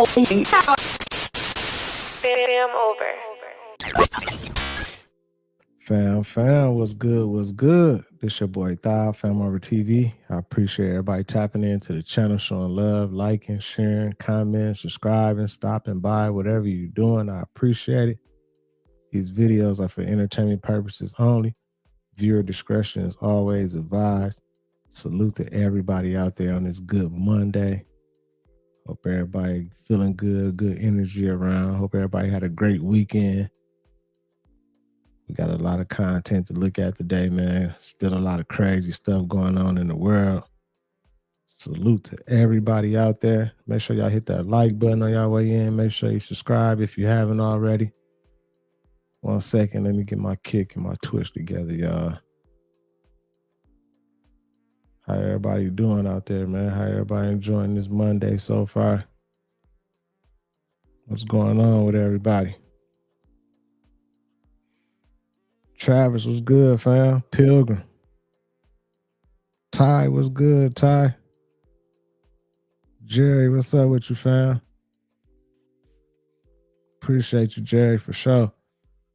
Fam over. Fam, what's good? What's good? This your boy Thou, FamOverTV. I appreciate everybody tapping into the channel, showing love, liking, sharing, commenting, subscribing, stopping by, whatever you're doing. I appreciate it. These videos are for entertainment purposes only. Viewer discretion is always advised. Salute to everybody out there on this good Monday. Hope everybody feeling good energy around. Hope everybody had a great weekend. We got a lot of content to look at today, man. Still a lot of crazy stuff going on in the world. Salute to everybody out there. Make sure y'all hit that like button on y'all way in. Make sure you subscribe if you haven't already. 1 second, let me get my kick and my twitch together, y'all. How everybody doing out there, man? How everybody enjoying this Monday so far? What's going on with everybody? Travis was good, fam. Pilgrim. Ty was good, Ty. Jerry, what's up with you, fam? Appreciate you, Jerry, for sure.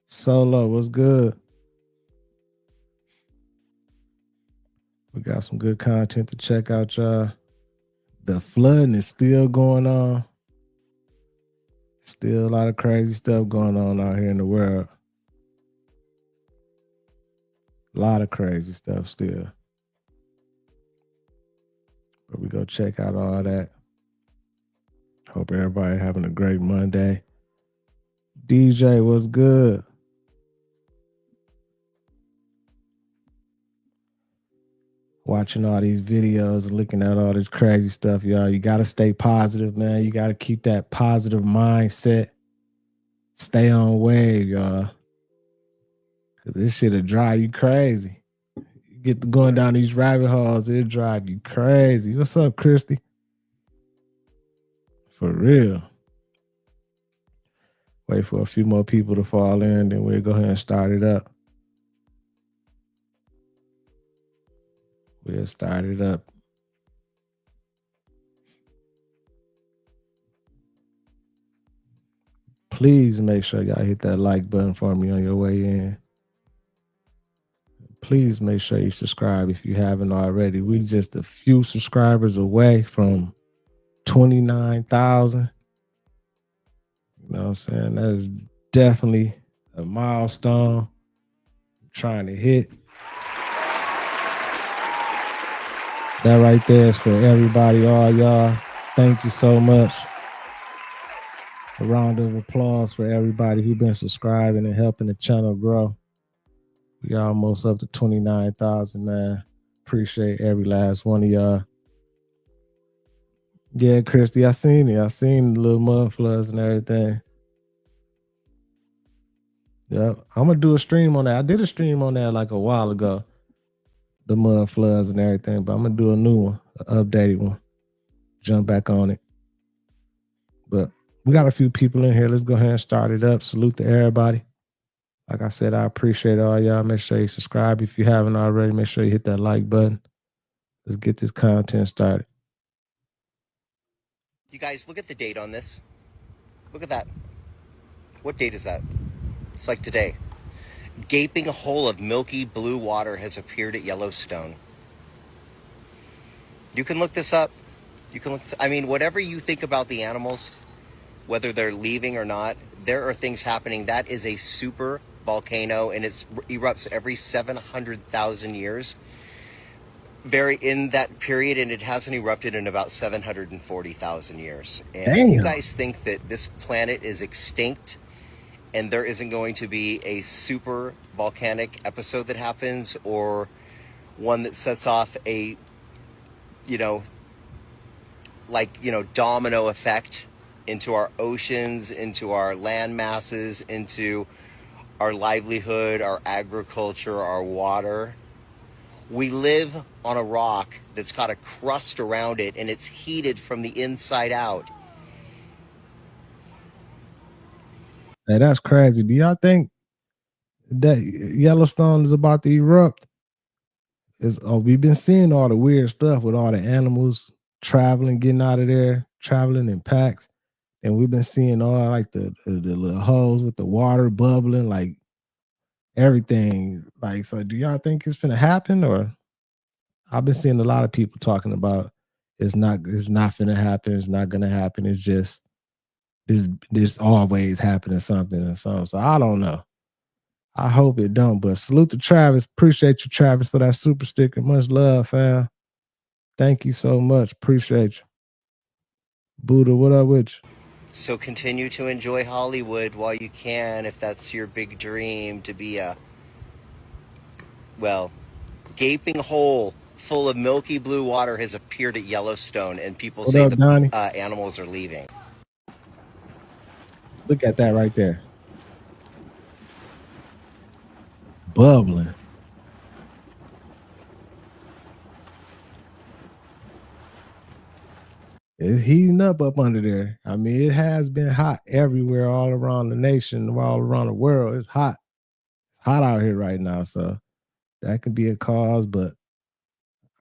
Solo, what's good? We got some good content to check out, y'all. The flooding is still going on. Still a lot of crazy stuff going on out here in the world. A lot of crazy stuff still. But we go check out all that. Hope everybody having a great Monday. DJ, what's good? Watching all these videos and looking at all this crazy stuff, y'all. You got to stay positive, man. You got to keep that positive mindset. Stay on wave, y'all. Because this shit'll drive you crazy. You get to going down these rabbit holes, it'll drive you crazy. What's up, Christy? For real. Wait for a few more people to fall in, then we'll go ahead and start it up. We'll start it up. Please make sure y'all hit that like button for me on your way in. Please make sure you subscribe if you haven't already. We just a few subscribers away from 29,000. You know what I'm saying? That is definitely a milestone I'm trying to hit. That right there is for everybody, all y'all. Thank you so much. A round of applause for everybody who's been subscribing and helping the channel grow. We almost up to 29,000, man. Appreciate every last one of y'all. Yeah, Christy, I seen it. I seen the little mud floods and everything. Yep. I'm going to do a stream on that. I did a stream on that like a while ago. The mud floods and everything, but I'm going to do a new one, an updated one. Jump back on it. But we got a few people in here. Let's go ahead and start it up. Salute to everybody. Like I said, I appreciate all y'all. Make sure you subscribe if you haven't already. Make sure you hit that like button. Let's get this content started. You guys, look at the date on this. Look at that. What date is that? It's like today. Gaping hole of milky blue water has appeared at Yellowstone. You can look this up. You can look. I mean, whatever you think about the animals, whether they're leaving or not, there are things happening. That is a super volcano, and it erupts every 700,000 years. Very in that period, and it hasn't erupted in about 740,000 years. And if you guys think that this planet is extinct and there isn't going to be a super volcanic episode that happens, or one that sets off a, domino effect into our oceans, into our land masses, into our livelihood, our agriculture, our water. We live on a rock that's got a crust around it, and it's heated from the inside out. Hey, that's crazy. Do y'all think that Yellowstone is about to erupt? We've been seeing all the weird stuff with all the animals traveling, getting out of there, traveling in packs. and we've been seeing all like the little holes with the water bubbling, like everything. Like, so do y'all think it's gonna happen? Or I've been seeing a lot of people talking about it's not gonna happen, it's not gonna happen. It's just this always happening something and something. So I don't know. I hope it don't. But salute to Travis. Appreciate you, Travis, for that super sticker. Much love, fam. Thank you so much. Appreciate you. Buddha, what up with you? So continue to enjoy Hollywood while you can, if that's your big dream, to be a, well, gaping hole full of milky blue water has appeared at Yellowstone, and people What say up, the Donnie? animals are leaving. Look at that right there. Bubbling. It's heating up under there. I mean, it has been hot everywhere, all around the nation, all around the world. It's hot. It's hot out here right now. So that could be a cause, but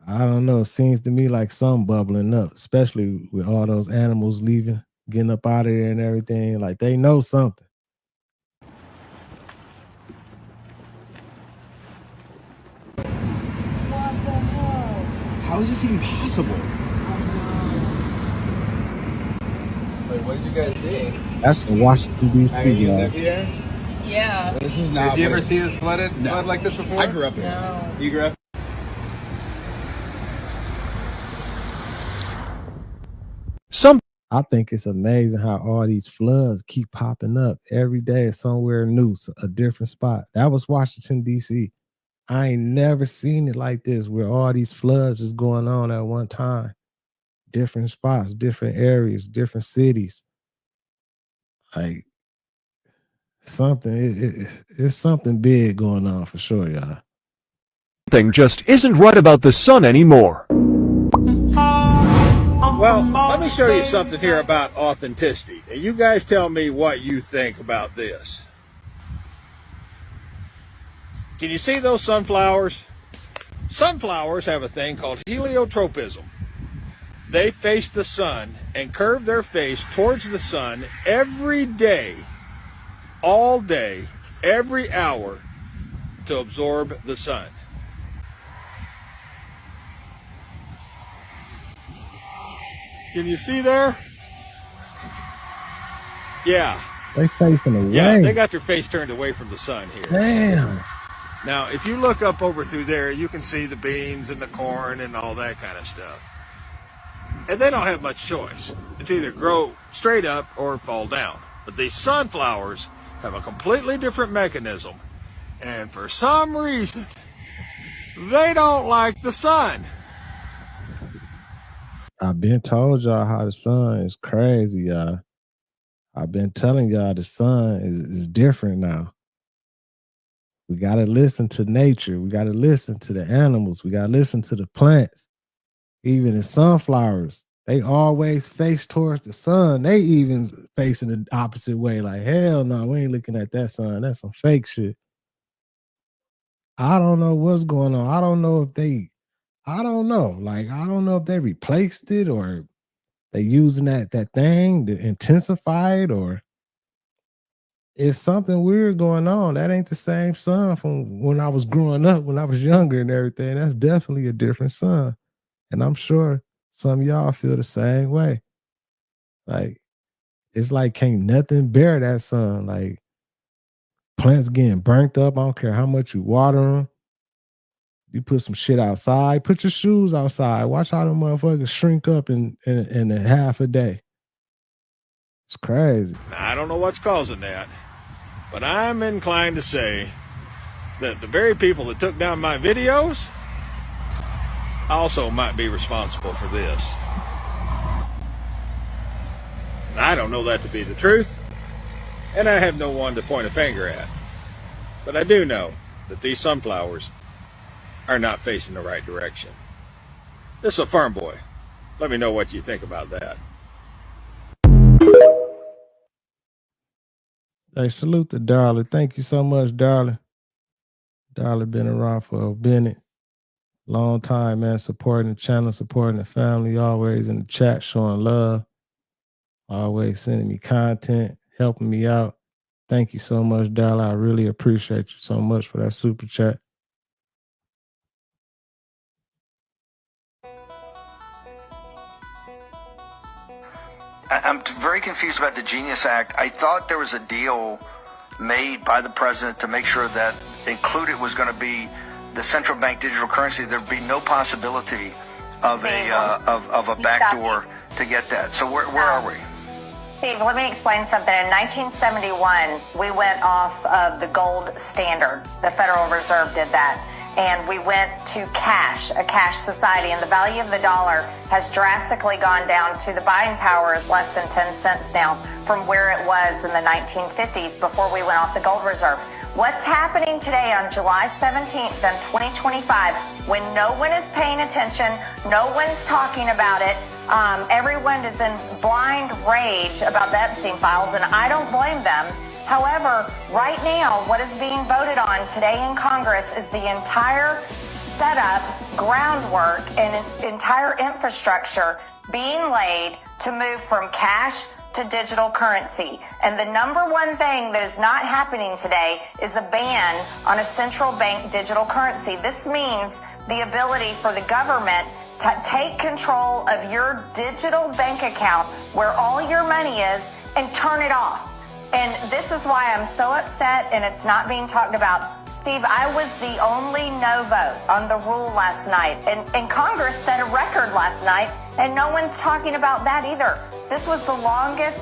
I don't know. It seems to me like some bubbling up, especially with all those animals leaving, getting up out of there and everything. Like they know something. How is this even possible? Wait, what did you guys see? That's in Washington, D.C., You y'all. live here? Yeah. This is not. Did you ever see this flood like this before? I grew up here. No. You grew up? I think it's amazing how all these floods keep popping up every day somewhere new, a different spot. That was Washington, D.C. I ain't never seen it like this where all these floods is going on at one time. Different spots, different areas, different cities. Like something, it's something big going on for sure, y'all. Something just isn't right about the sun anymore. Well, let me show you something here about authenticity. And you guys tell me what you think about this. Can you see those sunflowers? Sunflowers have a thing called heliotropism. They face the sun and curve their face towards the sun every day, all day, every hour to absorb the sun. Can you see there? Yeah. They facing away. Yeah, they got their face turned away from the sun here. Damn. Now, if you look up over through there, you can see the beans and the corn and all that kind of stuff. And they don't have much choice. It's either grow straight up or fall down. But these sunflowers have a completely different mechanism. And for some reason, they don't like the sun. I've been told y'all how the sun is crazy, y'all. I've been telling y'all the sun is different now. We got to listen to nature. We got to listen to the animals. We got to listen to the plants. Even the sunflowers, they always face towards the sun. They even facing the opposite way. Like, hell no, we ain't looking at that sun. That's some fake shit. I don't know what's going on. I don't know if they replaced it or they using that thing to intensify it, or it's something weird going on. That ain't the same sun from when I was growing up, when I was younger and everything. That's definitely a different sun. And I'm sure some of y'all feel the same way. Like, it's like can't nothing bear that sun. Like, plants getting burnt up. I don't care how much you water them. You put some shit outside. Put your shoes outside. Watch how them motherfuckers shrink up in a half a day. It's crazy. I don't know what's causing that, but I'm inclined to say that the very people that took down my videos also might be responsible for this. I don't know that to be the truth, and I have no one to point a finger at. But I do know that these sunflowers are not facing the right direction. This is a farm boy. Let me know what you think about that. Hey, salute to Darla. Thank you so much, Darla. Darla been around for a minute. Long time, man, supporting the channel, supporting the family, always in the chat, showing love. always sending me content, helping me out. Thank you so much, Darla. I really appreciate you so much for that super chat. I'm very confused about the Genius Act. I thought there was a deal made by the president to make sure that included was going to be the central bank digital currency. There'd be no possibility of a backdoor to get that. So where are we? Steve, let me explain something. In 1971, we went off of the gold standard. The Federal Reserve did that. And we went to cash, a cash society. And the value of the dollar has drastically gone down to the buying power is less than 10 cents now from where it was in the 1950s before we went off the gold reserve. What's happening today on July 17th and 2025 when no one is paying attention, no one's talking about it, everyone is in blind rage about the Epstein files, and I don't blame them. However, right now, what is being voted on today in Congress is the entire setup, groundwork, and entire infrastructure being laid to move from cash to digital currency. And the number one thing that is not happening today is a ban on a central bank digital currency. This means the ability for the government to take control of your digital bank account where all your money is and turn it off. And this is why I'm so upset and it's not being talked about. Steve, I was the only no vote on the rule last night. And Congress set a record last night, and no one's talking about that either. This was the longest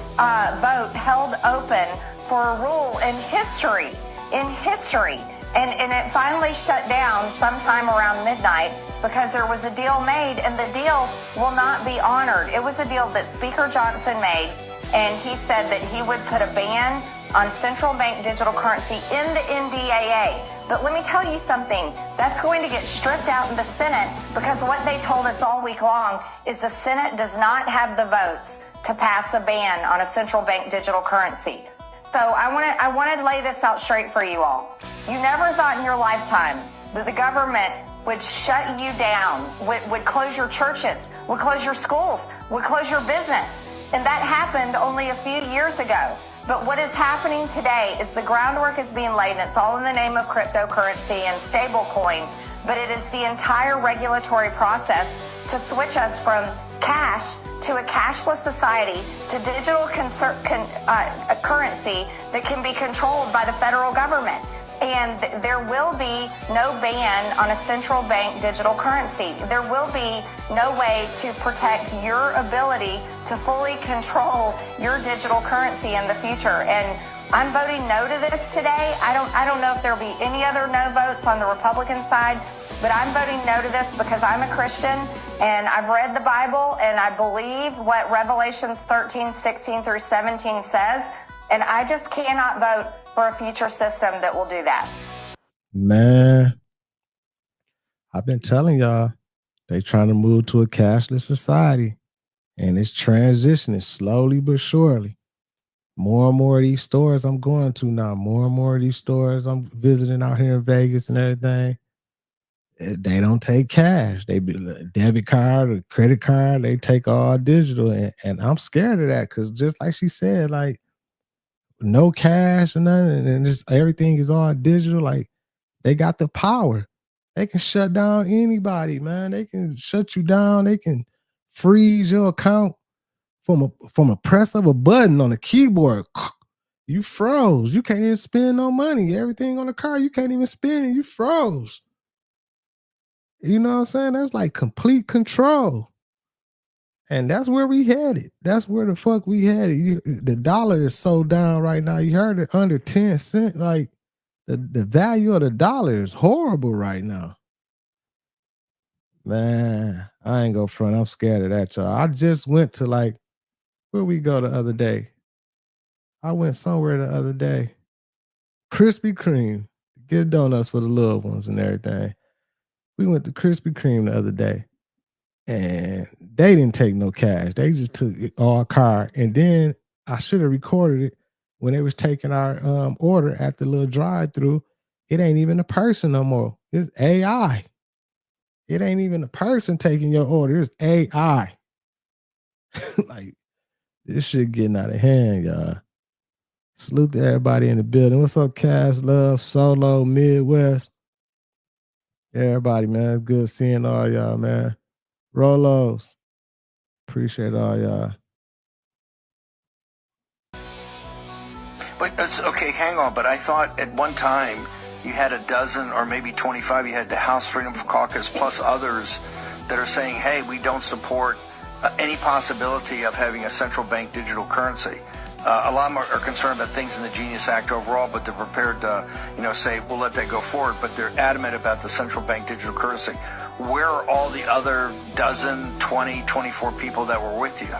vote held open for a rule in history. And it finally shut down sometime around midnight because there was a deal made, and the deal will not be honored. It was a deal that Speaker Johnson made, and he said that he would put a ban on central bank digital currency in the NDAA. But let me tell you something, that's going to get stripped out in the Senate because what they told us all week long is the Senate does not have the votes to pass a ban on a central bank digital currency. So I want to lay this out straight for you all. You never thought in your lifetime that the government would shut you down, would close your churches, would close your schools, would close your business. And that happened only a few years ago. But what is happening today is the groundwork is being laid, and it's all in the name of cryptocurrency and stablecoin. But it is the entire regulatory process to switch us from cash to a cashless society to digital currency that can be controlled by the federal government. And there will be no ban on a central bank digital currency. There will be no way to protect your ability to fully control your digital currency in the future. And I'm voting no to this today. I don't know if there'll be any other no votes on the Republican side, but I'm voting no to this because I'm a Christian and I've read the Bible and I believe what Revelations 13:16 through 17 says. And I just cannot vote for a future system that will do that. Man, I've been telling y'all, they trying to move to a cashless society. And it's transitioning slowly but surely. More and more of these stores I'm going to now, more and more of these stores I'm visiting out here in Vegas and everything, they don't take cash. They be debit card or credit card, they take all digital. And I'm scared of that because just like she said, like, no cash or nothing, and just everything is all digital. Like, they got the power. They can shut down anybody, man. They can shut you down. They can freeze your account from a press of a button on the keyboard. You froze. You can't even spend no money. Everything on the card, you can't even spend it. You froze. You know what I'm saying? That's like complete control. And that's where we headed. That's where the fuck we headed. The dollar is so down right now. You heard it, under 10 cents. Like, the value of the dollar is horrible right now. Man, I ain't go front. I'm scared of that, y'all. I just went to, like, where we go the other day? I went somewhere the other day. Krispy Kreme. Get donuts for the little ones and everything. We went to Krispy Kreme the other day. And they didn't take no cash. They just took it all card. And then I should have recorded it when they was taking our order at the little drive-through. It ain't even a person no more. It's AI. It ain't even a person taking your order. It's AI. Like, This shit getting out of hand, y'all. Salute to everybody in the building. What's up, Cash Love, Solo, Midwest? Everybody, man. Good seeing all y'all, man. Rolos. Appreciate all y'all. But okay, hang on. But I thought at one time you had a dozen or maybe 25. You had the House Freedom Caucus plus others that are saying, hey, we don't support any possibility of having a central bank digital currency. A lot of them are concerned about things in the Genius Act overall, but they're prepared to, say, we'll let that go forward. But they're adamant about the central bank digital currency. Where are all the other dozen, 20, 24 people that were with you?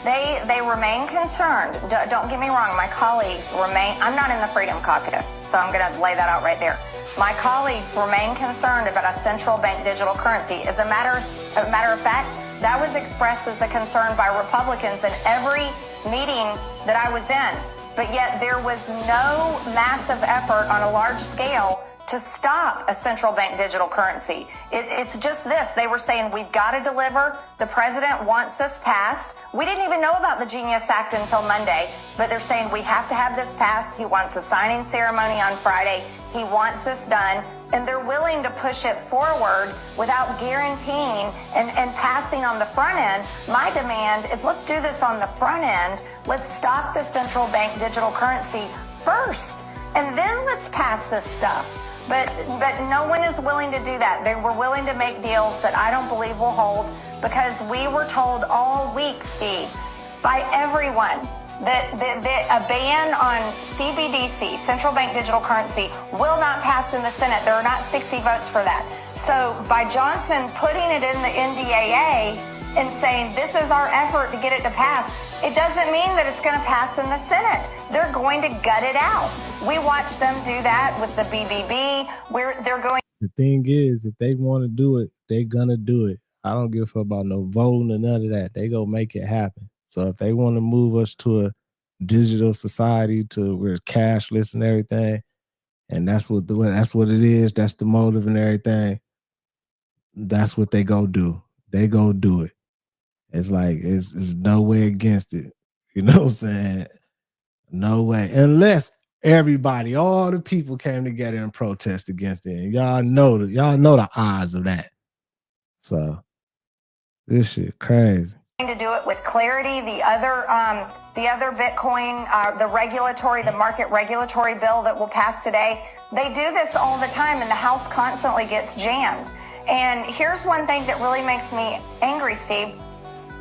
They remain concerned. Don't get me wrong. My colleagues remain. I'm not in the Freedom Caucus, so I'm going to lay that out right there. My colleagues remain concerned about a central bank digital currency. As a matter of fact, that was expressed as a concern by Republicans in every meeting that I was in. But yet there was no massive effort on a large scale to stop a central bank digital currency. It's just this. They were saying, we've got to deliver. The president wants this passed. We didn't even know about the Genius Act until Monday, but they're saying we have to have this passed. He wants a signing ceremony on Friday. He wants this done, and they're willing to push it forward without guaranteeing and passing on the front end. My demand is, let's do this on the front end. Let's stop the central bank digital currency first, and then let's pass this stuff. But no one is willing to do that. They were willing to make deals that I don't believe will hold, because we were told all week, Steve, by everyone that a ban on CBDC, central bank digital currency, will not pass in the Senate. There are not 60 votes for that. So by Johnson putting it in the NDAA and saying this is our effort to get it to pass, it doesn't mean that it's going to pass in the Senate. They're going to gut it out. We watched them do that with the BBB, where they're going. The thing is, if they want to do it, they're going to do it. I don't give a fuck about no voting or none of that. They going to make it happen. So if they want to move us to a digital society to where it's cashless and everything, and that's what it is, that's the motive and everything, that's what they go do. They go do it. It's like, it's no way against it. You know what I'm saying? No way. Unless everybody, all the people came together and protest against it. And y'all know the odds of that. So this shit crazy. To do it with clarity. The other Bitcoin, the market regulatory bill that will pass today, they do this all the time, and the House constantly gets jammed. And here's one thing that really makes me angry, Steve.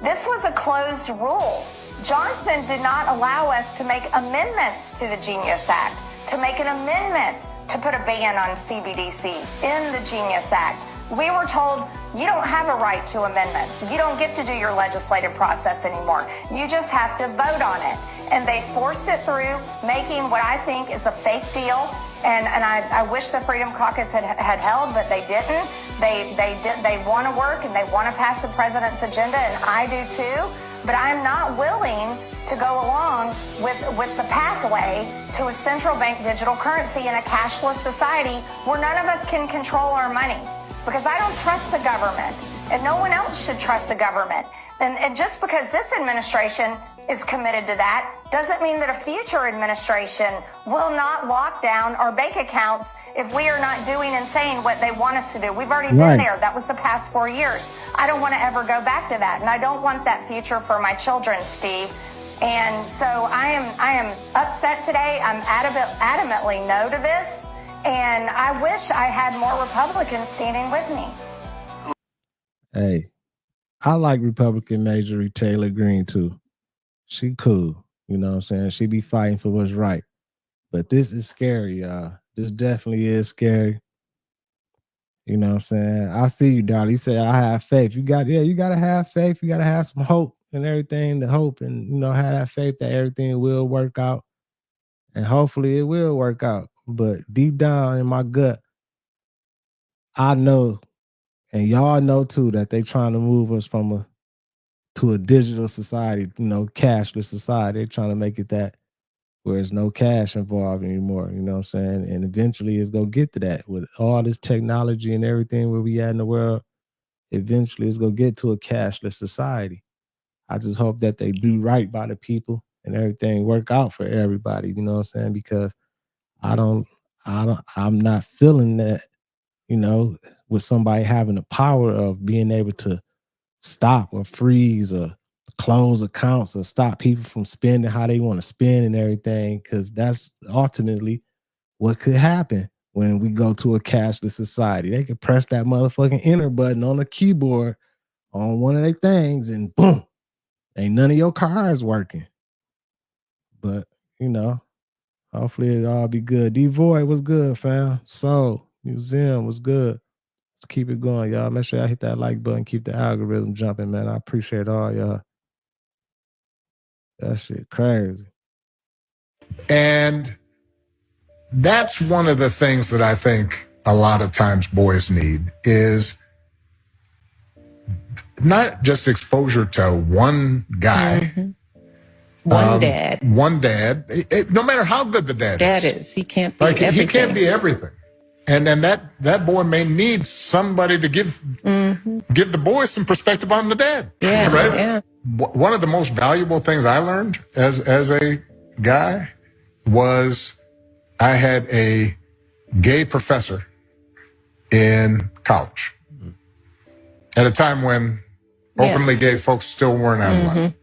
This was a closed rule. Johnson did not allow us to make amendments to the Genius Act, to make an amendment to put a ban on CBDC in the Genius Act. We were told, you don't have a right to amendments. You don't get to do your legislative process anymore. You just have to vote on it. And they forced it through, making what I think is a fake deal. And I wish the Freedom Caucus had held, but they didn't. They want to work and they want to pass the president's agenda, and I do too. But I'm not willing to go along with the pathway to a central bank digital currency in a cashless society where none of us can control our money. Because I don't trust the government, and no one else should trust the government. And just because this administration is committed to that doesn't mean that a future administration will not lock down our bank accounts if we are not doing and saying what they want us to do. We've already been there. That was the past 4 years. I don't want to ever go back to that, and I don't want that future for my children, Steve. And so I am upset today. I'm adamantly no to this. And I wish I had more Republicans standing with me. Hey, I like Republican Marjorie Taylor Greene too. She cool. You know what I'm saying? She be fighting for what's right. But this is scary, y'all. This definitely is scary. You know what I'm saying? I see you, Dolly. You say I have faith. You got to have faith. You got to have some hope and everything to hope, and have that faith that everything will work out. And hopefully it will work out. But deep down in my gut, I know, and y'all know too, that they trying to move us to a digital society, cashless society. They're trying to make it that where there's no cash involved anymore, you know what I'm saying? And eventually it's going to get to that with all this technology and everything where we at in the world. Eventually it's going to get to a cashless society. I just hope that they do right by the people and everything work out for everybody. You know what I'm saying? Because I'm not feeling that, you know, with somebody having the power of being able to stop or freeze or close accounts or stop people from spending how they want to spend and everything, because that's ultimately what could happen when we go to a cashless society. They could press that motherfucking enter button on the keyboard on one of their things and boom, ain't none of your cards working. But, you know, hopefully it all be good. D-Void was good, fam. Soul Museum was good. Let's keep it going, y'all. Make sure y'all hit that like button. Keep the algorithm jumping, man. I appreciate all y'all. That shit crazy. And that's one of the things that I think a lot of times boys need is not just exposure to one guy. One dad. No matter how good the dad is. He can't be everything. He can't be everything. And then that boy may need somebody to give the boy some perspective on the dad. Yeah, right? Yeah. One of the most valuable things I learned as a guy was I had a gay professor in college at a time when openly gay folks still weren't out of line,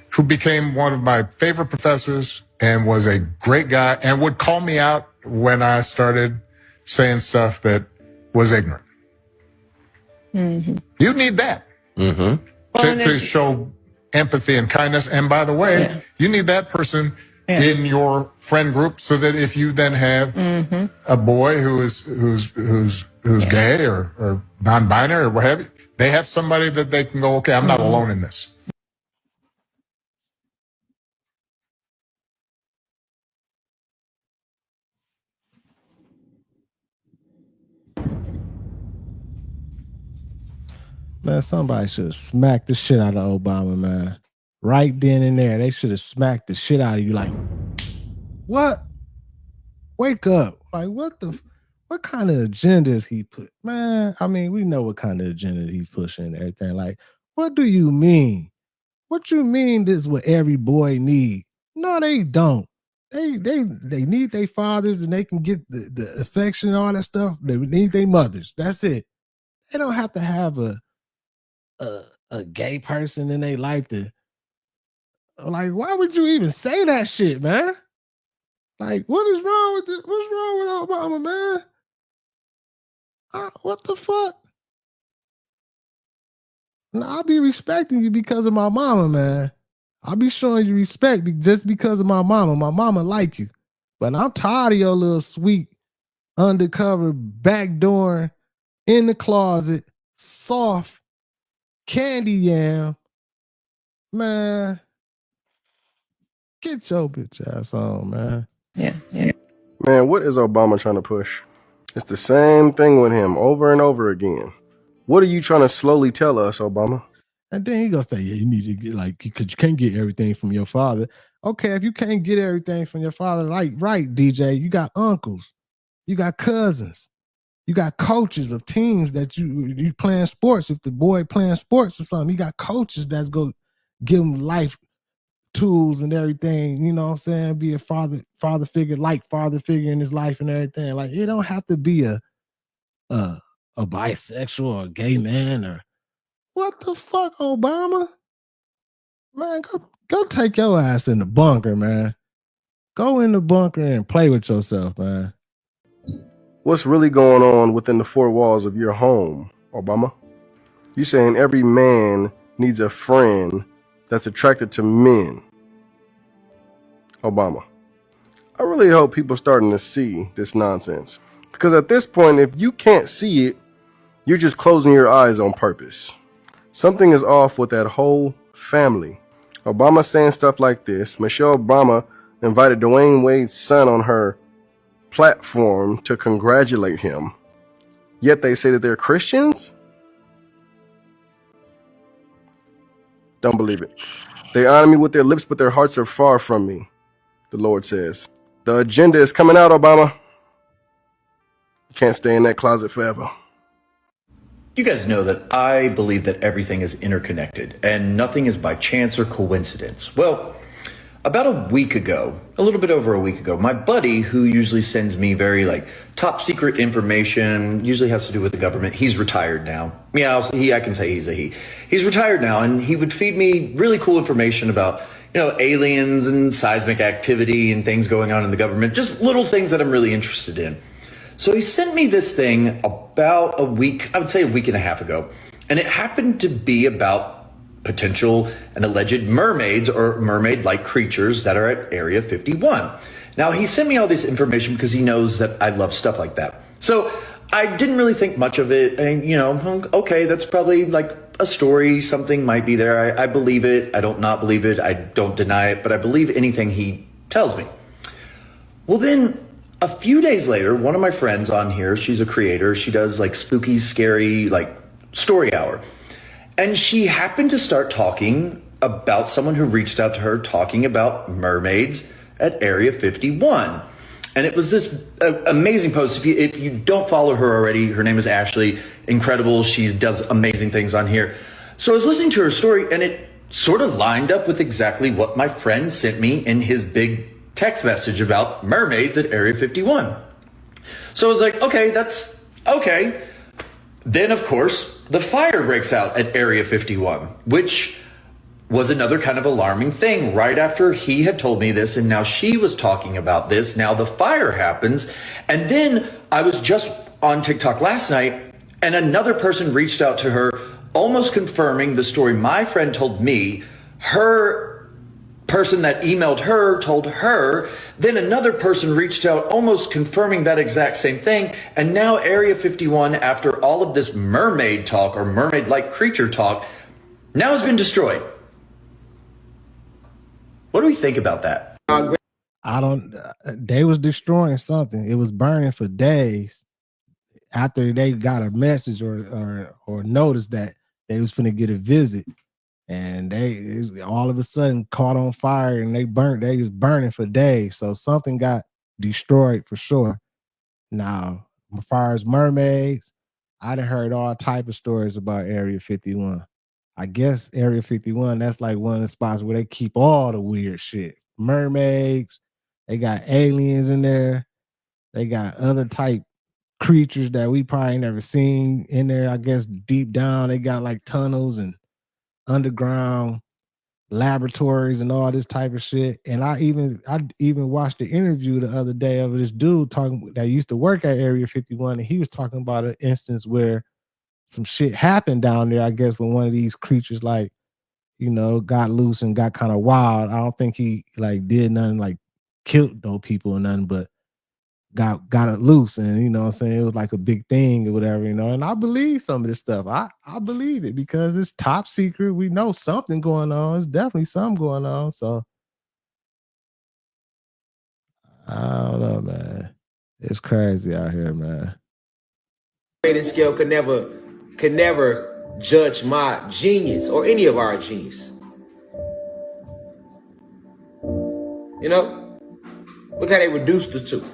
who became one of my favorite professors and was a great guy and would call me out when I started saying stuff that was ignorant. You need that to show empathy and kindness. And by the way, you need that person in your friend group so that if you then have a boy who's gay or non-binary or what have you, they have somebody that they can go, okay, I'm not alone in this. Man, somebody should have smacked the shit out of Obama, man. Right then and there. They should have smacked the shit out of you. Like, what? Wake up. Like, what kind of agenda is he put? Man, I mean, we know what kind of agenda he's pushing and everything. Like, what do you mean? What you mean this is what every boy need? No, they don't. They need their fathers and they can get the affection and all that stuff. They need their mothers. That's it. They don't have to have a gay person in their life to, like, why would you even say that shit, man? Like, what is wrong with this? What's wrong with Obama, man? What the fuck? Now, I'll be respecting you because of my mama, man. I'll be showing you respect just because of my mama. My mama like you. But I'm tired of your little sweet, undercover, backdoor, in the closet, soft, candy yam. Man, get your bitch ass on, man. Yeah. Man, what is Obama trying to push? It's the same thing with him over and over again. What are you trying to slowly tell us, Obama? And then he gonna say, yeah, you need to get, like, because you can't get everything from your father. Okay, if you can't get everything from your father, like, right, DJ, you got uncles, you got cousins, you got coaches of teams that you playing sports. If the boy playing sports or something, you got coaches that's gonna give him life tools and everything, you know what I'm saying? Be a father figure in his life and everything. Like, it don't have to be a bisexual or a gay man or what the fuck, Obama? Man, go take your ass in the bunker, man. Go in the bunker and play with yourself, man. What's really going on within the four walls of your home, Obama? You saying every man needs a friend that's attracted to men. Obama, I really hope people are starting to see this nonsense. Because at this point, if you can't see it, you're just closing your eyes on purpose. Something is off with that whole family. Obama saying stuff like this. Michelle Obama invited Dwayne Wade's son on her platform to congratulate him. Yet they say that they're Christians? Don't believe it. They honor me with their lips, but their hearts are far from me, the Lord says. The agenda is coming out, Obama. You can't stay in that closet forever. You guys know that I believe that everything is interconnected and nothing is by chance or coincidence. Well, about a week ago, a little bit over a week ago, my buddy, who usually sends me very top secret information, usually has to do with the government. He's retired now. Yeah, I can say he's a he. He's retired now, and he would feed me really cool information about, aliens and seismic activity and things going on in the government, just little things that I'm really interested in. So he sent me this thing about a week, I would say a week and a half ago, and it happened to be about potential and alleged mermaids or mermaid-like creatures that are at Area 51. Now, he sent me all this information because he knows that I love stuff like that. So I didn't really think much of it. And, okay, that's probably like a story. Something might be there. I believe it. I don't not believe it. I don't deny it, but I believe anything he tells me. Well, then a few days later, one of my friends on here, she's a creator. She does spooky, scary, story hour. And she happened to start talking about someone who reached out to her talking about mermaids at Area 51. And it was this amazing post. If you don't follow her already, her name is Ashley. Incredible. She does amazing things on here. So I was listening to her story, and it sort of lined up with exactly what my friend sent me in his big text message about mermaids at Area 51. So I was like, okay, that's okay. Then, of course, the fire breaks out at Area 51, which was another kind of alarming thing. Right after he had told me this, and now she was talking about this, now the fire happens. And then I was just on TikTok last night, and another person reached out to her, almost confirming the story my friend told me. Her person that emailed her told her, then another person reached out almost confirming that exact same thing. And now Area 51, after all of this mermaid talk or mermaid-like creature talk, now has been destroyed. What do we think about that? They was destroying something. It was burning for days after they got a message or noticed that they was finna get a visit. And they all of a sudden caught on fire and they was burning for days. So something got destroyed for sure. Now, as far as mermaids, I done heard all type of stories about Area 51. I guess Area 51, that's like one of the spots where they keep all the weird shit. Mermaids, they got aliens in there. They got other type creatures that we probably never seen in there. I guess deep down, they got tunnels and underground laboratories and all this type of shit. And I even watched the interview the other day of this dude talking that used to work at Area 51, and he was talking about an instance where some shit happened down there, I guess, when one of these creatures got loose and got kind of wild. I don't think he did nothing killed no people or nothing, but got it loose, and what I'm saying, it was like a big thing or whatever, and I believe some of this stuff. I believe it because it's top secret. We know something going on. It's definitely something going on. So I don't know, man. It's crazy out here, man. Grading scale could never judge my genius or any of our genius. Look how they reduced us to.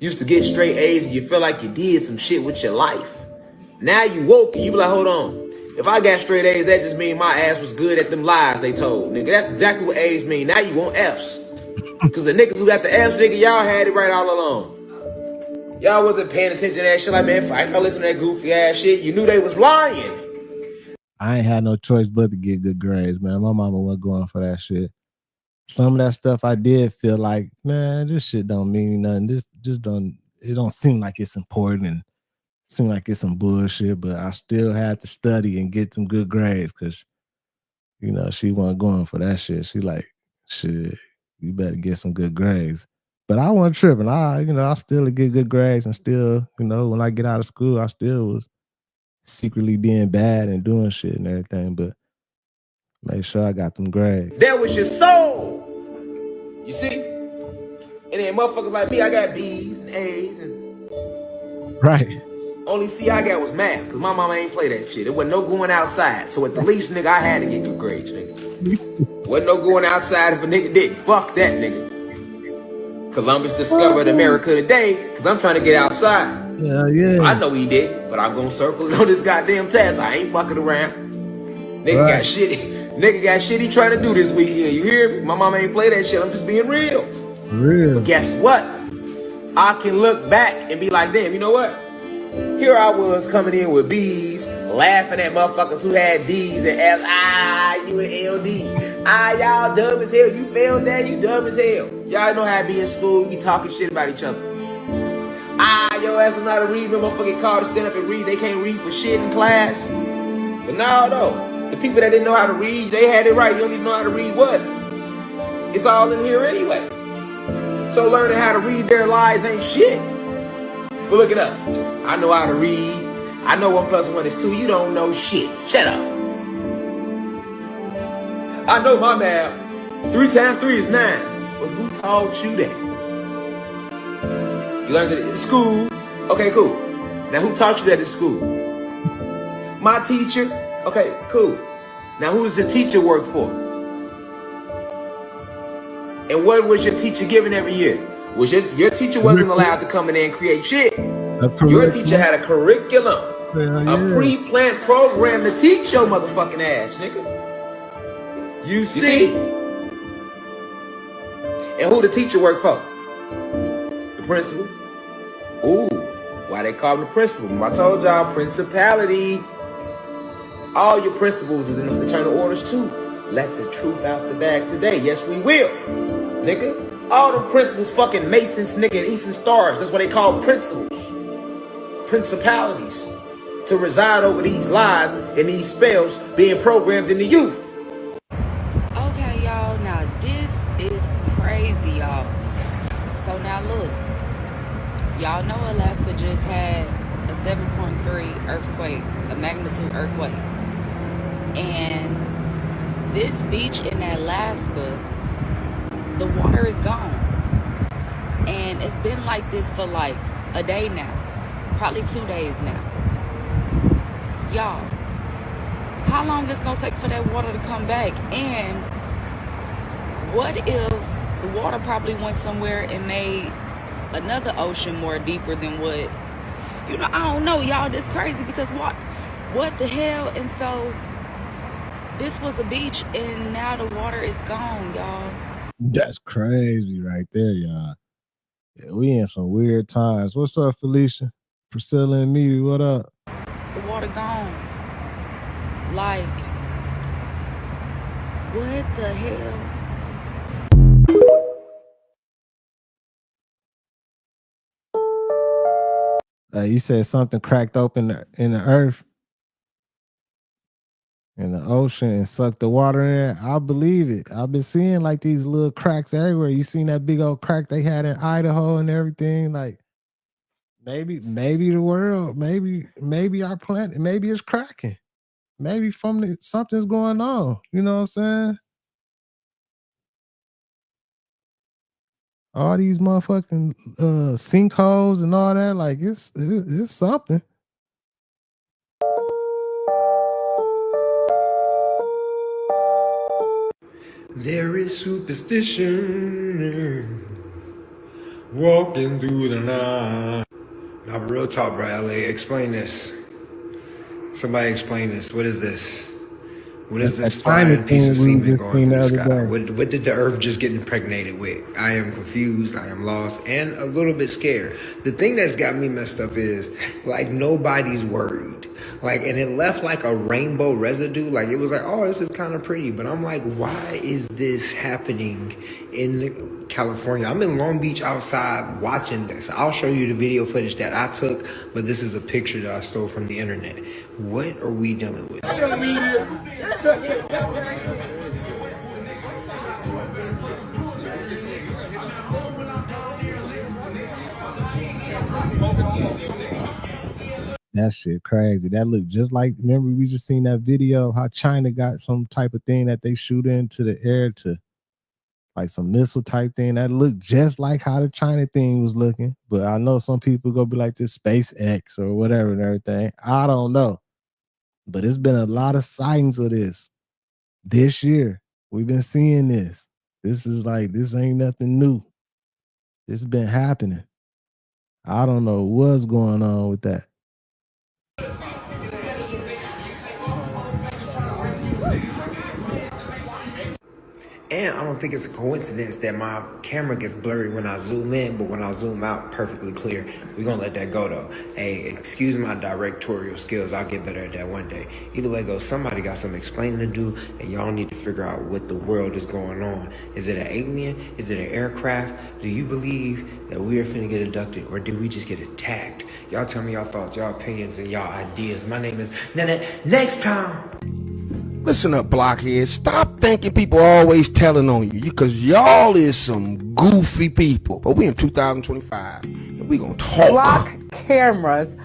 Used to get straight A's and you feel like you did some shit with your life. Now you woke and you be like, hold on. If I got straight A's, that just mean my ass was good at them lies they told. Nigga, that's exactly what A's mean. Now you want F's. Because the niggas who got the F's, nigga, y'all had it right all along. Y'all wasn't paying attention to that shit. Like, man, if I listen to that goofy ass shit, you knew they was lying. I ain't had no choice but to get good grades, man. My mama wasn't going for that shit. Some of that stuff I did feel like, man, this shit don't mean nothing. It don't seem like it's important and seem like it's some bullshit, but I still had to study and get some good grades because, she wasn't going for that shit. She like, shit, you better get some good grades. But I wasn't tripping. I still get good grades and still, when I get out of school, I still was secretly being bad and doing shit and everything, but make sure I got them grades. That was your soul. You see? And then motherfuckers like me, I got B's and A's and right. Only C I got was math, because my mama ain't play that shit. There wasn't no going outside. So at the least, nigga, I had to get good grades, nigga. Wasn't no going outside if a nigga didn't. Fuck that, nigga. Columbus discovered America today, because I'm trying to get outside. I know he did, but I'm gonna circle on this goddamn test. I ain't fucking around. Nigga got shit. Nigga got shit he trying to do this weekend. You hear me? My mama ain't play that shit. I'm just being real. But guess what? I can look back and be like, damn, you know what? Here I was coming in with B's, laughing at motherfuckers who had D's and F's. You an LD. Y'all dumb as hell. You failed that, you dumb as hell. Y'all know how I be in school, we be talking shit about each other. Your ass don't know how to read, motherfucking called to stand up and read. They can't read for shit in class. But now though, the people that didn't know how to read, they had it right. You don't even know how to read what? It's all in here anyway. So learning how to read their lies ain't shit. But look at us. I know how to read. I know 1 + 1 is 2. You don't know shit. Shut up. I know my math. 3 × 3 is 9. But who taught you that? You learned it in school. Okay, cool. Now who taught you that in school? My teacher. Okay, cool. Now who does the teacher work for? And what was your teacher giving every year? Was your teacher wasn't allowed to come in there and create shit. Your teacher had a curriculum, a pre-planned program to teach your motherfucking ass, nigga. You see? And who the teacher work for? The principal. Ooh, why they call him the principal? I told y'all, principality. All your principals is in the fraternal orders too. Let the truth out the bag today. Yes, we will, nigga. All the principals fucking Masons, nigga, and Eastern Stars. That's what they call principals. Principalities. To reside over these lies and these spells being programmed in the youth. Okay, y'all. Now, this is crazy, y'all. So now look. Y'all know Alaska just had a 7.3 earthquake, a magnitude earthquake. And this beach in Alaska, the water is gone. And it's been like this for like a day now. Probably 2 days now. Y'all, how long it's gonna take for that water to come back? And what if the water probably went somewhere and made another ocean more deeper than what, you know, I don't know, y'all. This crazy because what the hell? And so this was a beach and now the water is gone, y'all. That's crazy right there, y'all. Yeah, we in some weird times. What's up, Felicia? Priscilla and me, what up? The water gone. Like, what the hell? You said something cracked open in the earth, in the ocean, and sucked the water in there. I believe it. I've been seeing like these little cracks everywhere. You seen that big old crack they had in Idaho and everything? Like, maybe the world, maybe our planet, maybe it's cracking. Maybe something's going on. You know what I'm saying? All these motherfucking sinkholes and all that, like it's something. There is superstition walking through the night. Now, real talk, bro, LA, explain this. Somebody explain this. What is this? What is this flying piece of semen going through the sky? What did the earth just get impregnated with? I am confused, I am lost, and a little bit scared. The thing that's got me messed up is, like, nobody's worried. Like, and it left like a rainbow residue. Like, it was like, oh, this is kind of pretty. But I'm like, why is this happening in California? I'm in Long Beach outside watching this. I'll show you the video footage that I took, but this is a picture that I stole from the internet. What are we dealing with? That shit crazy. That looked just like, remember we just seen that video of how China got some type of thing that they shoot into the air to, like some missile type thing. That looked just like how the China thing was looking. But I know some people go be like this SpaceX or whatever and everything. I don't know. But it's been a lot of sightings of this year. We've been seeing this. This is like, this ain't nothing new. This has been happening. I don't know what's going on with that. And I don't think it's a coincidence that my camera gets blurry when I zoom in, but when I zoom out, perfectly clear. We're gonna let that go though. Hey, excuse my directorial skills. I'll get better at that one day. Either way it goes, somebody got some explaining to do, and y'all need to figure out what the world is going on. Is it an alien? Is it an aircraft? Do you believe that we are finna get abducted, or did we just get attacked? Y'all tell me y'all thoughts, y'all opinions, and y'all ideas. My name is Nana. Next time. Listen up, blockheads. Stop thinking people are always telling on you, because y'all is some goofy people. But we in 2025, and we gonna talk. Block cameras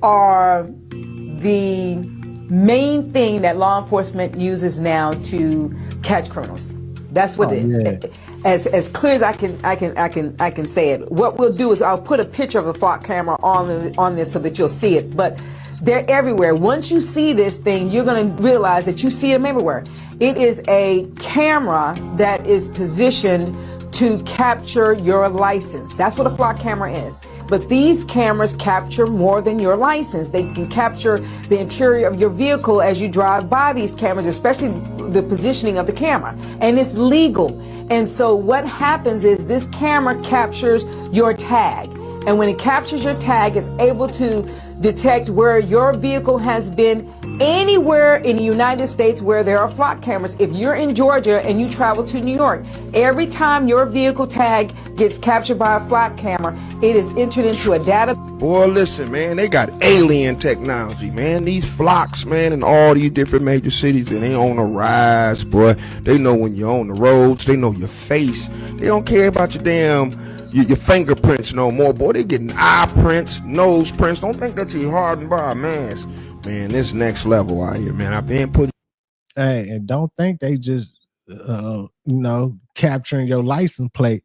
are the main thing that law enforcement uses now to catch criminals. That's what it is. Yeah. As clear as I can say it. What we'll do is I'll put a picture of the flock camera on this so that you'll see it. But they're everywhere. Once you see this thing, you're going to realize that you see them everywhere. It is a camera that is positioned to capture your license. That's what a flock camera is. But these cameras capture more than your license. They can capture the interior of your vehicle as you drive by these cameras, especially the positioning of the camera. And it's legal. And so what happens is this camera captures your tag. And when it captures your tag, it's able to detect where your vehicle has been anywhere in the United States where there are flock cameras. If you're in Georgia and you travel to New York, every time your vehicle tag gets captured by a flock camera, it is entered into a data. Boy, listen, man, they got alien technology, man. These flocks, man, in all these different major cities, and they on the rise, boy. They know when you're on the roads. They know your face. They don't care about your damn your fingerprints no more, boy. They getting eye prints, nose prints. Don't think that you're hardened by a mask. Man, this next level out here, man. I've been putting. Hey, and don't think they just capturing your license plate.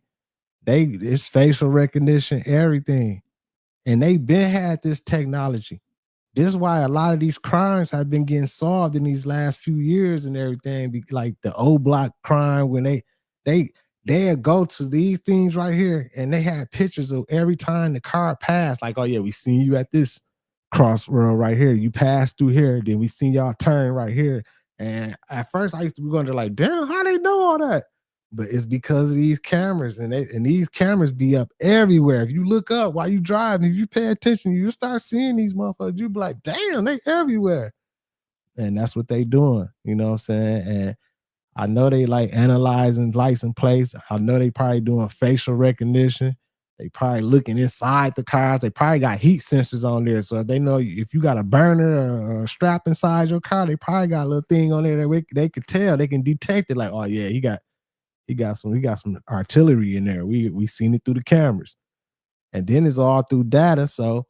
It's facial recognition, everything. And they been had this technology. This is why a lot of these crimes have been getting solved in these last few years and everything. Like the O Block crime, when they'll go to these things right here, and they had pictures of every time the car passed. Like, oh yeah, we seen you at this crossroad right here. You passed through here, then we seen y'all turn right here. And at first, I used to be wondering, like, damn, how they know all that? But it's because of these cameras, and these cameras be up everywhere. If you look up while you drive, if you pay attention, you start seeing these motherfuckers. You be like, damn, they everywhere. And that's what they doing. You know what I'm saying? And I know they like analyzing license plates. I know they probably doing facial recognition. They probably looking inside the cars. They probably got heat sensors on there. So if they know if you got a burner or a strap inside your car, they probably got a little thing on there that they could tell. They can detect it. Like, oh yeah, he got some artillery in there. We seen it through the cameras. And then it's all through data. So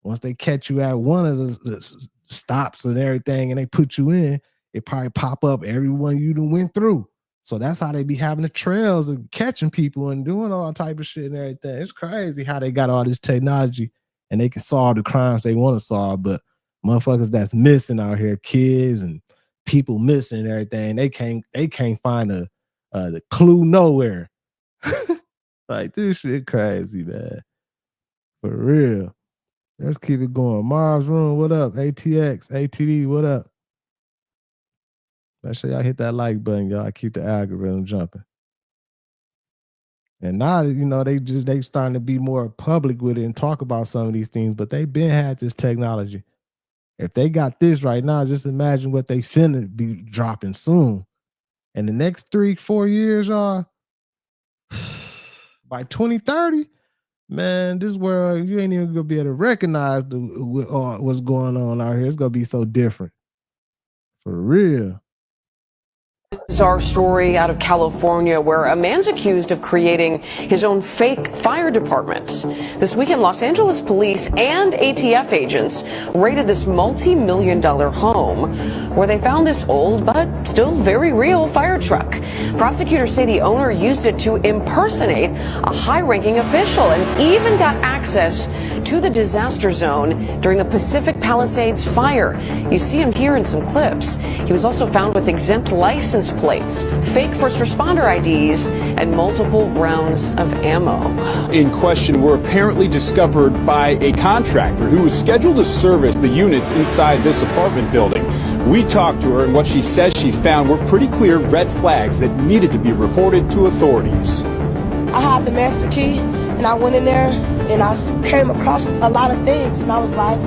once they catch you at one of the stops and everything, and they put you in, it probably pop up everyone you done went through. So that's how they be having the trails of catching people and doing all type of shit and everything. It's crazy how they got all this technology and they can solve the crimes they want to solve. But motherfuckers that's missing out here, kids and people missing and everything, they can't find the clue nowhere. Like, this shit crazy, man. For real. Let's keep it going. Mars Room, what up? ATX, ATD, what up? Make sure y'all hit that like button, y'all. Keep the algorithm jumping. And now, they starting to be more public with it and talk about some of these things, but they been had this technology. If they got this right now, just imagine what they finna be dropping soon. And the next 3-4 years, y'all, by 2030, man, this world, you ain't even gonna be able to recognize what's going on out here. It's gonna be so different. For real. Bizarre story out of California where a man's accused of creating his own fake fire department. This weekend, Los Angeles police and ATF agents raided this multi-million-dollar home where they found this old but still very real fire truck. Prosecutors say the owner used it to impersonate a high-ranking official and even got access to the disaster zone during the Pacific Palisades fire. You see him here in some clips. He was also found with exempt license license plates, fake first responder IDs, and multiple rounds of ammo. In question were apparently discovered by a contractor who was scheduled to service the units inside this apartment building. We talked to her, and what she says she found were pretty clear red flags that needed to be reported to authorities. I had the master key, and I went in there, and I came across a lot of things, and I was like,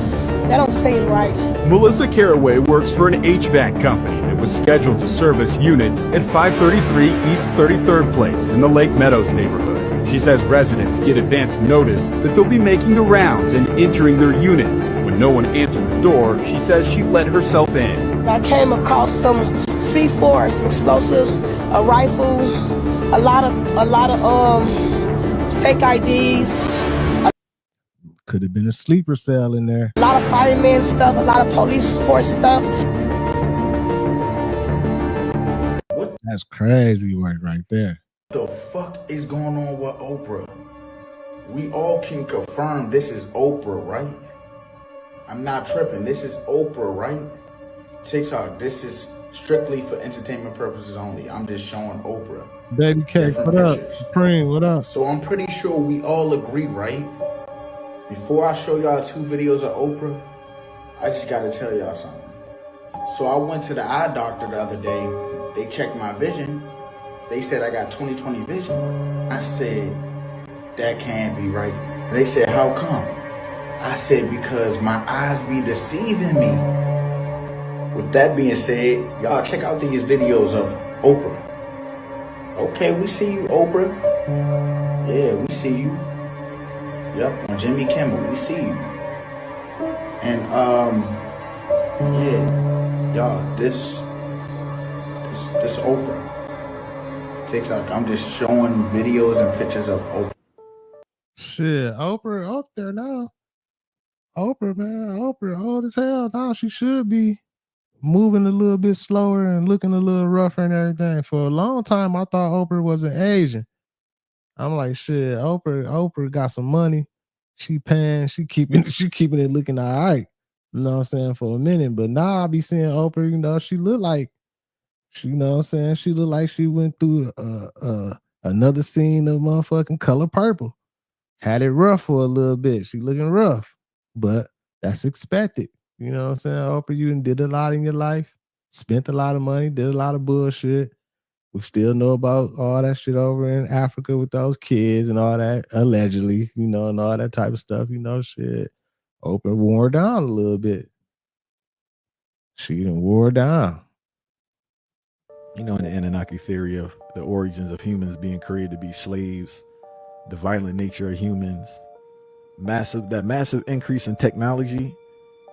that don't seem right. Melissa Caraway works for an HVAC company that was scheduled to service units at 533 East 33rd Place in the Lake Meadows neighborhood. She says residents get advance notice that they'll be making the rounds and entering their units. When no one answered the door, she says she let herself in. I came across some C4, some explosives, a rifle, a lot of fake IDs. Could have been a sleeper cell in there. A lot of fireman stuff, a lot of police force stuff. That's crazy work right there. What the fuck is going on with Oprah? We all can confirm this is Oprah, right? I'm not tripping. This is Oprah, right? TikTok, this is strictly for entertainment purposes only. I'm just showing Oprah. Baby K, what up? Supreme, what up? So I'm pretty sure we all agree, right? Before I show y'all 2 videos of Oprah, I just gotta tell y'all something. So I went to the eye doctor the other day. They checked my vision. They said I got 20/20 vision. I said, that can't be right. They said, how come? I said, because my eyes be deceiving me. With that being said, y'all check out these videos of Oprah. Okay, we see you, Oprah. Yeah, we see you. Yep, on Jimmy Kimmel, we see you. And yeah, y'all, this Oprah. TikTok, I'm just showing videos and pictures of Oprah. Shit, Oprah up there now. Oprah, man, Oprah old as hell. Now she should be moving a little bit slower and looking a little rougher and everything. For a long time, I thought Oprah was an Asian. I'm like, shit, Oprah got some money. She paying, she keeping it looking all right. You know what I'm saying, for a minute. But now I be seeing Oprah, you know, she look like, you know what I'm saying, she look like she went through another scene of motherfucking Color Purple. Had it rough for a little bit. She looking rough. But that's expected. You know what I'm saying? Oprah, you did a lot in your life, spent a lot of money, did a lot of bullshit. We still know about all that shit over in Africa with those kids and all that, allegedly, you know, and all that type of stuff, you know, shit. Oprah wore down a little bit. She done wore down. You know, in the Anunnaki theory of the origins of humans being created to be slaves, the violent nature of humans, that massive increase in technology,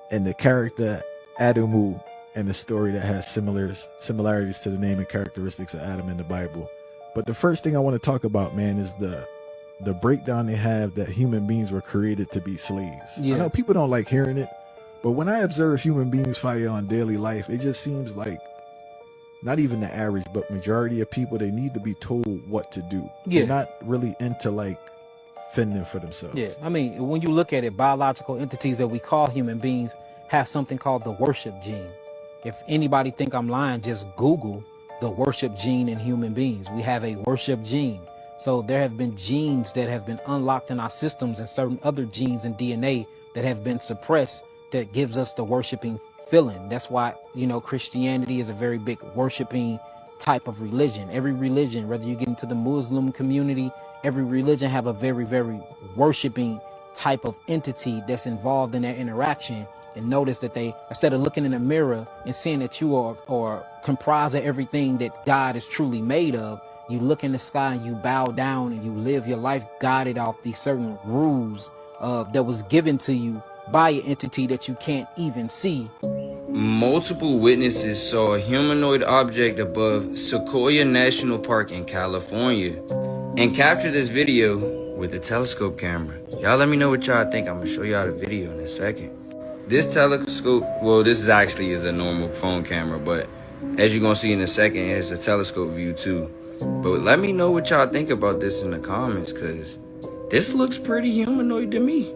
and the character Adamu, and the story that has similarities to the name and characteristics of Adam in the Bible. But the first thing I want to talk about, man, is the breakdown they have that human beings were created to be slaves. Yeah. I know people don't like hearing it, but when I observe human beings fight on daily life, it just seems like not even the average, but majority of people, they need to be told what to do. Yeah. They're not really into like fending for themselves. Yeah, I mean, when you look at it, biological entities that we call human beings have something called the worship gene. If anybody think I'm lying, just Google the worship gene in human beings. We have a worship gene. So there have been genes that have been unlocked in our systems and certain other genes in DNA that have been suppressed that gives us the worshiping feeling. That's why, you know, Christianity is a very big worshiping type of religion. Every religion, whether you get into the Muslim community, every religion have a very, very worshiping type of entity that's involved in their interaction. And notice that they, instead of looking in the mirror and seeing that you are comprised of everything that God is truly made of, you look in the sky and you bow down and you live your life guided off these certain rules that was given to you by an entity that you can't even see. Multiple witnesses saw a humanoid object above Sequoia National Park in California and captured this video with a telescope camera. Y'all let me know what y'all think. I'm gonna show y'all the video in a second. This telescope, well, this is actually a normal phone camera, but as you're gonna see in a second, it's a telescope view too. But let me know what y'all think about this in the comments, cause this looks pretty humanoid to me.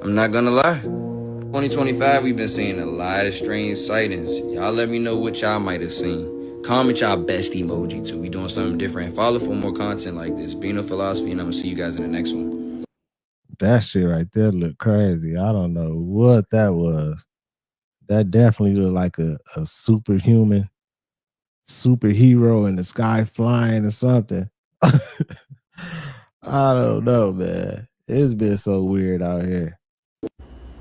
I'm not gonna lie. 2025, we've been seeing a lot of strange sightings. Y'all let me know what y'all might have seen. Comment y'all best emoji too. We doing something different. Follow for more content like this. Being a Philosophy, and I'm gonna see you guys in the next one. That shit right there look crazy. I don't know what that was. That definitely looked like a superhuman superhero in the sky flying or something. I don't know, man. It's been so weird out here.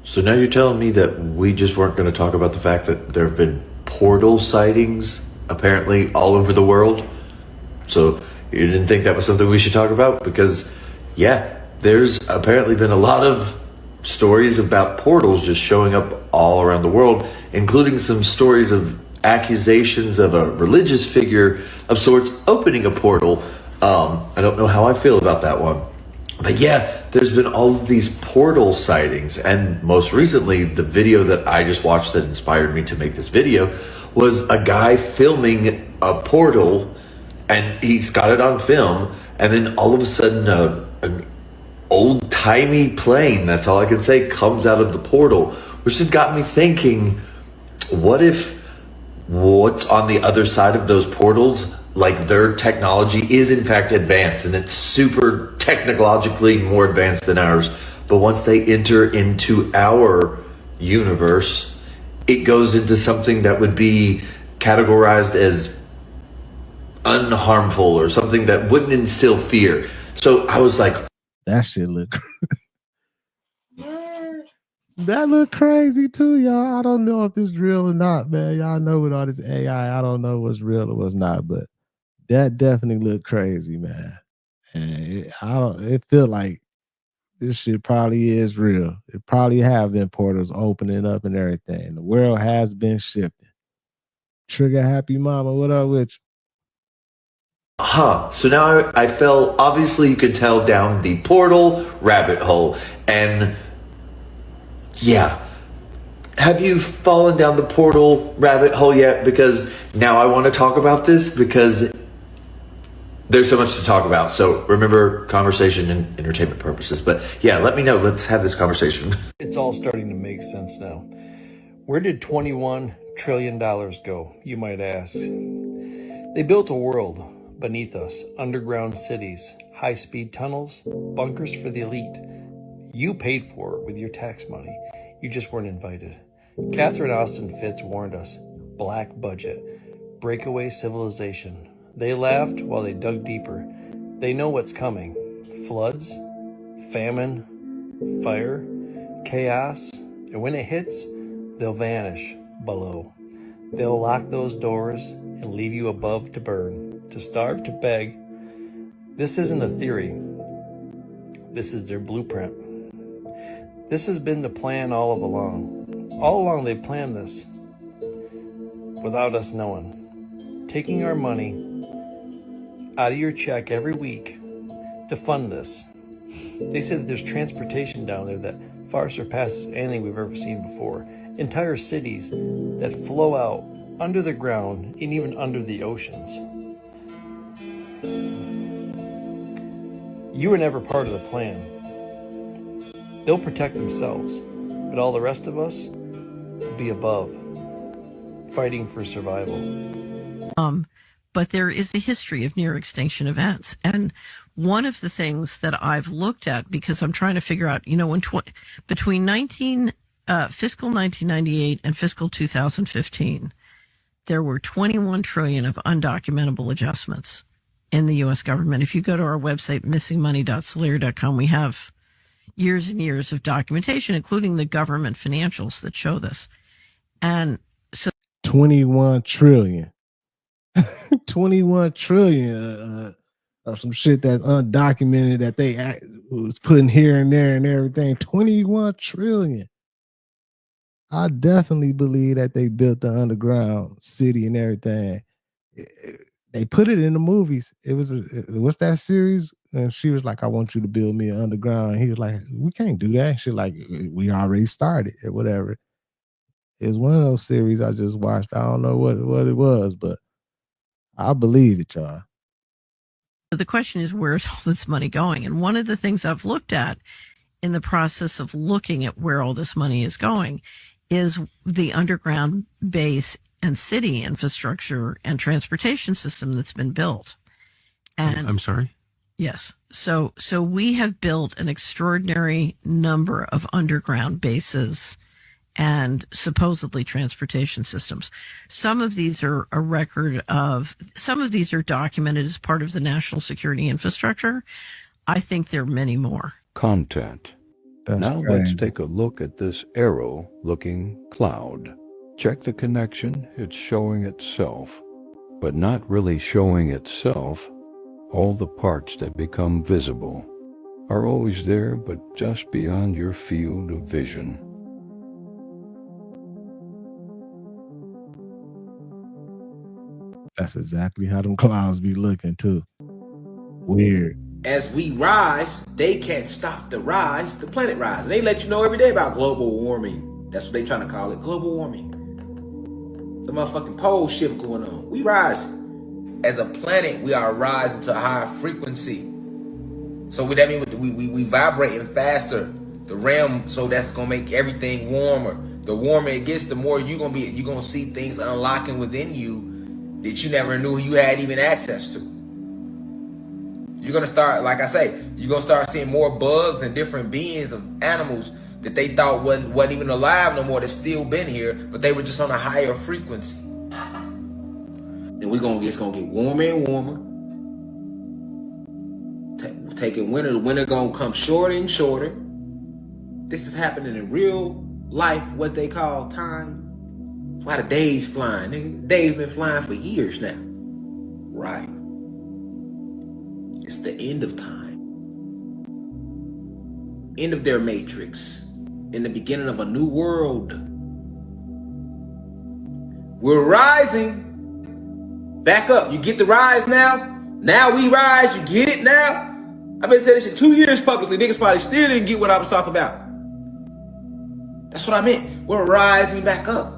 So now you're telling me that we just weren't going to talk about the fact that there have been portal sightings apparently all over the world? So you didn't think that was something we should talk about? Because, yeah, there's apparently been a lot of stories about portals just showing up all around the world, including some stories of accusations of a religious figure of sorts opening a portal. I don't know how I feel about that one. But yeah, there's been all of these portal sightings, and most recently, the video that I just watched that inspired me to make this video was a guy filming a portal, and he's got it on film, and then all of a sudden, an old-timey plane, that's all I can say, comes out of the portal, which has got me thinking, what if what's on the other side of those portals, like their technology is in fact advanced and it's super technologically more advanced than ours, but once they enter into our universe, it goes into something that would be categorized as unharmful or something that wouldn't instill fear. So I was like, that shit look that look crazy too, y'all. I don't know if this is real or not, man. Y'all know with all this AI, I don't know what's real or what's not, but that definitely looked crazy, man. And it feel like this shit probably is real. It probably have been portals opening up and everything. The world has been shifting. Trigger Happy Mama, what up with you? So now I fell, obviously you could tell, down the portal rabbit hole. And yeah, have you fallen down the portal rabbit hole yet? Because now I want to talk about this because there's so much to talk about. So remember, conversation and entertainment purposes. But yeah, let me know. Let's have this conversation. It's all starting to make sense now. Where did $21 trillion go, you might ask? They built a world beneath us, underground cities, high-speed tunnels, bunkers for the elite. You paid for it with your tax money. You just weren't invited. Catherine Austin Fitts warned us, black budget, breakaway civilization. They laughed while they dug deeper. They know what's coming. Floods, famine, fire, chaos, and when it hits, they'll vanish below. They'll lock those doors and leave you above to burn, to starve, to beg. This isn't a theory. This is their blueprint. This has been the plan all along. All along they planned this without us knowing. Taking our money out of your check every week to fund this. They said that there's transportation down there that far surpasses anything we've ever seen before. Entire cities that flow out under the ground and even under the oceans. You were never part of the plan. They'll protect themselves, but all the rest of us will be above, fighting for survival. But there is a history of near extinction events. And one of the things that I've looked at, because I'm trying to figure out, between fiscal 1998 and fiscal 2015, there were 21 trillion of undocumentable adjustments in the U.S. government. If you go to our website, missingmoney.solera.com, we have years and years of documentation, including the government financials that show this. And so 21 trillion. 21 trillion some shit that's undocumented that they was putting here and there and everything. 21 trillion. I definitely believe that they built the underground city and everything. They put it in the movies. It was what's that series? And she was like, I want you to build me an underground. And he was like, we can't do that. She like, we already started or whatever. It was one of those series I just watched. I don't know what it was, but I believe it, y'all. the question is, where's all this money going? And one of the things I've looked at in the process of looking at where all this money is going is the underground base and city infrastructure and transportation system that's been built. And I'm sorry? yes. So we have built an extraordinary number of underground bases and supposedly transportation systems. Some of these are some of these are documented as part of the national security infrastructure. I think there are many more. Content. Now let's take a look at this arrow-looking cloud. Check the connection. It's showing itself, but not really showing itself. All the parts that become visible are always there, but just beyond your field of vision. That's exactly how them clouds be looking too. Weird. As we rise, they can't stop the rise. The planet rise. And they let you know every day about global warming. That's what they trying to call it, global warming. Some motherfucking pole shift going on. We rise. As a planet, we are rising to a higher frequency. So what that means, we vibrating faster. The realm, so that's gonna make everything warmer. The warmer it gets, the more you're gonna see things unlocking within you that you never knew you had even access to. You're gonna start, like I say, you're gonna start seeing more bugs and different beings of animals that they thought wasn't even alive no more, that's still been here, but they were just on a higher frequency. And it's gonna get warmer and warmer. Taking winter, the winter gonna come shorter and shorter. This is happening in real life, what they call time. Why the days flying? Nigga, the days been flying for years now. Right. It's the end of time. End of their matrix. In the beginning of a new world. We're rising. Back up. You get the rise now? Now we rise. You get it now? I've been saying this shit 2 years publicly. Niggas probably still didn't get what I was talking about. That's what I meant. We're rising back up.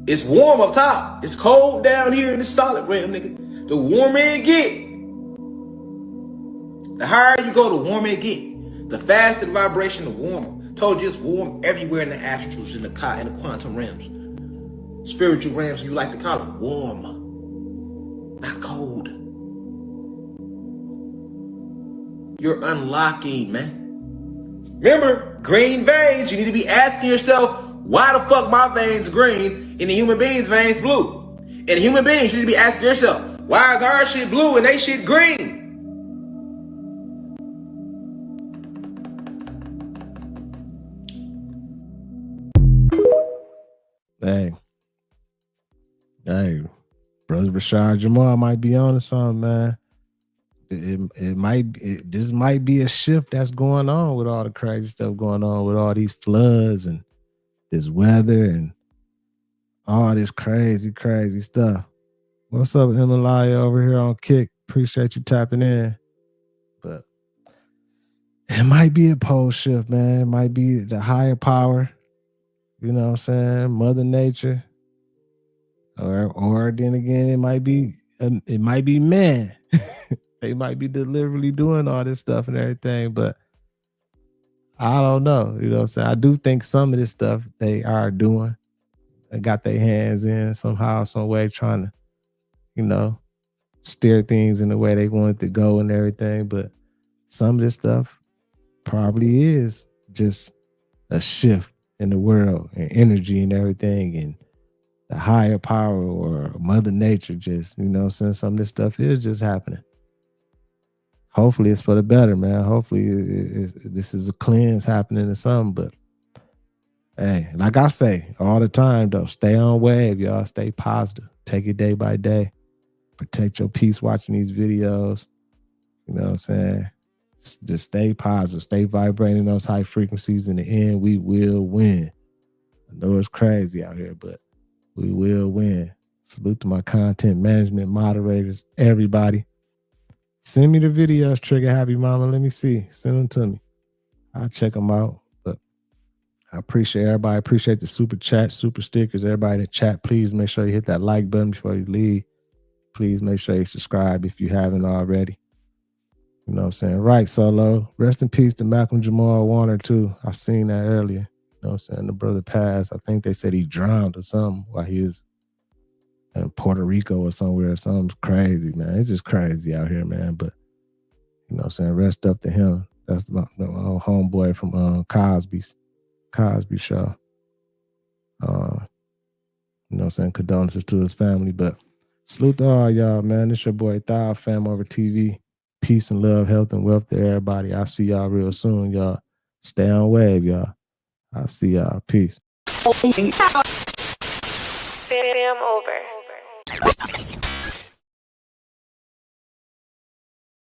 It's warm up top. It's cold down here in the solid realm, nigga. The warmer it get, the higher you go, the warmer it get. The faster the vibration, the warmer. Told you it's warm everywhere in the astrals, in the quantum realms. Spiritual realms, you like to call it warm, not cold. You're unlocking, man. Remember, green veins, you need to be asking yourself, why the fuck my veins green and the human beings' veins blue? And the human beings, you need to be asking yourself, why is our shit blue and they shit green? Hey, brother Rashad Jamal might be on to something, man. This might be a shift that's going on with all the crazy stuff going on with all these floods and this weather and all this crazy stuff. What's up, Himalaya over here on Kick? Appreciate you tapping in. But it might be a pole shift, man. It might be the higher power. You know what I'm saying? Mother Nature. Or then again, it might be man. They might be deliberately doing all this stuff and everything, but I don't know. You know what I'm saying? I do think some of this stuff they are doing. They got their hands in somehow, some way, trying to, steer things in the way they want it to go and everything. But some of this stuff probably is just a shift in the world and energy and everything, and the higher power or Mother Nature just, you know what I'm saying? Some of this stuff is just happening. Hopefully it's for the better, man. Hopefully this is a cleanse happening or something. But hey, like I say all the time, though, stay on wave, y'all. Stay positive. Take it day by day. Protect your peace watching these videos. You know what I'm saying? Just stay positive. Stay vibrating those high frequencies. In the end, we will win. I know it's crazy out here, but we will win. Salute to my content management moderators, everybody. Send me the videos, Trigger Happy Mama. Let me see. Send them to me. I'll check them out. But I appreciate everybody. I appreciate the super chat, super stickers. Everybody that chat, please make sure you hit that like button before you leave. Please make sure you subscribe if you haven't already. You know what I'm saying? Right, Solo. Rest in peace to Malcolm Jamal Warner, too. I seen that earlier. know what I'm saying? The brother passed. I think they said he drowned or something while he was in Puerto Rico or somewhere. Something crazy, man. It's just crazy out here, man. But, you know what I'm saying? Rest up to him. That's my old homeboy from Cosby Show. You know what I'm saying? Condolences to his family. But salute to all y'all, man. It's your boy Thou, FamOverTV. Peace and love, health and wealth to everybody. I'll see y'all real soon, y'all. Stay on wave, y'all. I'll see y'all. Peace. Fam over.